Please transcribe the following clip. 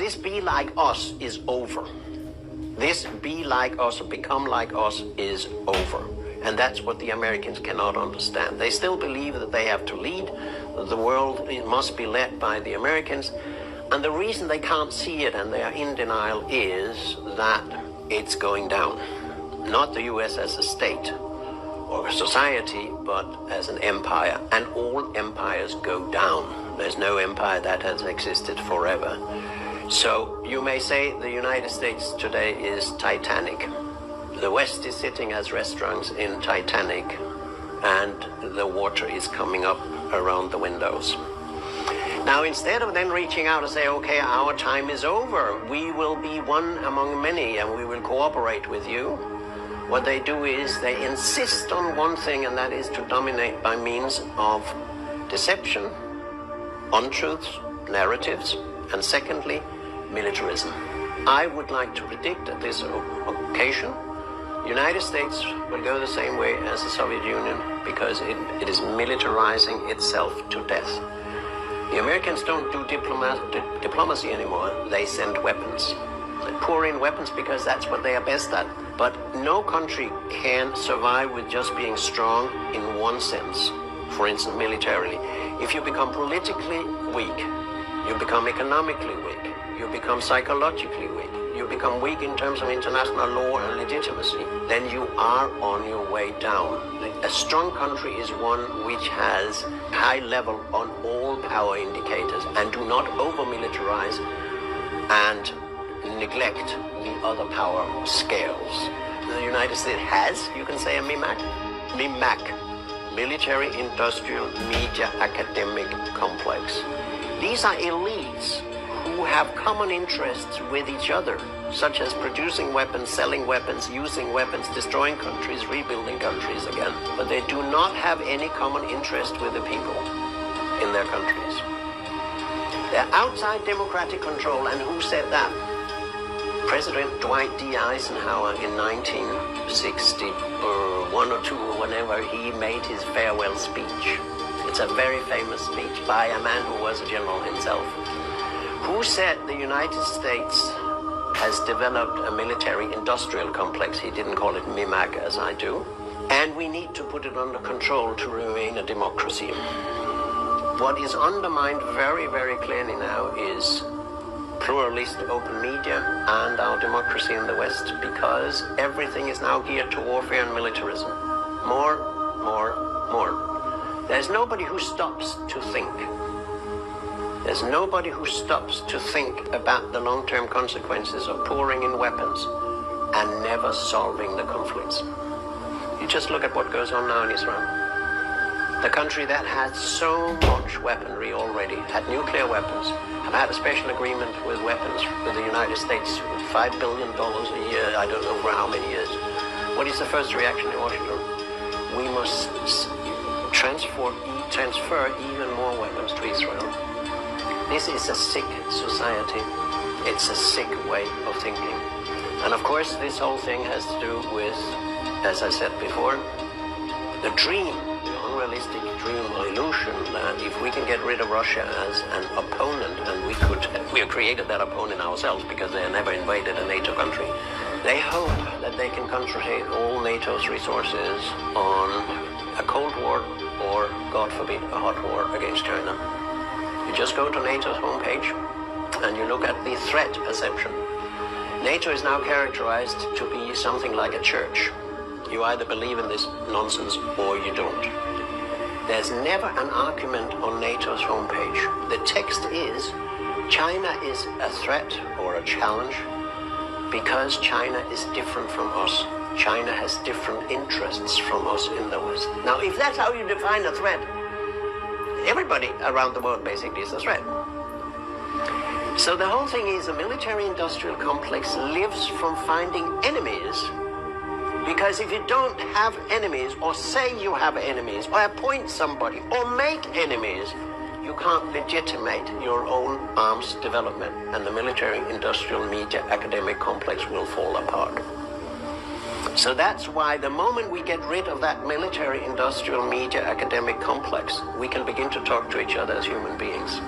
this be like us is over. This be like us or become like us is over. And that's what the Americans cannot understand. They still believe that they have to lead. The world must be led by the Americans. And the reason they can't see it and they are in denial is that it's going down. Not the US as a state or a society, but as an empire. And all empires go down. There's no empire that has existed forever. So you may say the United States today is Titanic. The West is sitting as restaurants in Titanic, and the water is coming up around the windows. Now, instead of then reaching out and say, okay, our time is over, we will be one among many and we will cooperate with you, what they do is they insist on one thing, and that is to dominate by means of deception, untruths, narratives, and secondly, militarism. I would like to predict at this occasion, the United States will go the same way as the Soviet Union because it is militarizing itself to death. The Americans don't do diplomacy anymore. They send weapons. They pour in weapons because that's what they are best at. But no country can survive with just being strong in one sense. For instance, militarily. If you become politically weak, you become economically weak, you become psychologically weak, you become weak in terms of international law and legitimacy, then you are on your way down. A strong country is one which has high level on all power indicators and do not over-militarize and neglect the other power scales. The United States has, you can say, a M.I.M.A.C, Military Industrial Media Academic Complex. These are elites who have common interests with each other, such as producing weapons, selling weapons, using weapons, destroying countries, rebuilding countries again. But they do not have any common interest with the people in their countries. They're outside democratic control, and who said that? President Dwight D. Eisenhower in 1961 or 2 or whenever he made his farewell speech. It's a very famous speech by a man who was a general himself, who said the United States has developed a military-industrial complex. He didn't call it M.I.M.A.C as I do. And we need to put it under control to remain a democracy. What is undermined very, very clearly now is pluralist open media and our democracy in the West, because everything is now geared to warfare and militarism. More. There's nobody who stops to think. There's nobody who stops to think about the long-term consequences of pouring in weapons and never solving the conflicts. You just look at what goes on now in Israel. The country that has so much weaponry already, had nuclear weapons, have had a special agreement with weapons with the United States, $5 billion a year, I don't know for how many years. What is the first reaction in Washington? We must transfer even more weapons to Israel. This is a sick society. It's a sick way of thinking. And of course, this whole thing has to do with, as I said before, the dream, the unrealistic dream or illusion that if we can get rid of Russia as an opponent, and we have created that opponent ourselves because they have never invaded a NATO country, they hope that they can concentrate all NATO's resources on a Cold War or, God forbid, a hot war against China. You just go to NATO's homepage and you look at the threat perception. NATO is now characterized to be something like a church. You either believe in this nonsense or you don't. There's never an argument on NATO's homepage. The text is, China is a threat or a challenge because China is different from us. China has different interests from us in the West. Now, if that's how you define a threat, everybody around the world basically is a threat. So the whole thing is a military-industrial complex lives from finding enemies, because if you don't have enemies, or say you have enemies, or appoint somebody, or make enemies, you can't legitimate your own arms development, and the military-industrial media academic complex will fall apart. So that's why the moment we get rid of that military-industrial media academic complex, we can begin to talk to each other as human beings.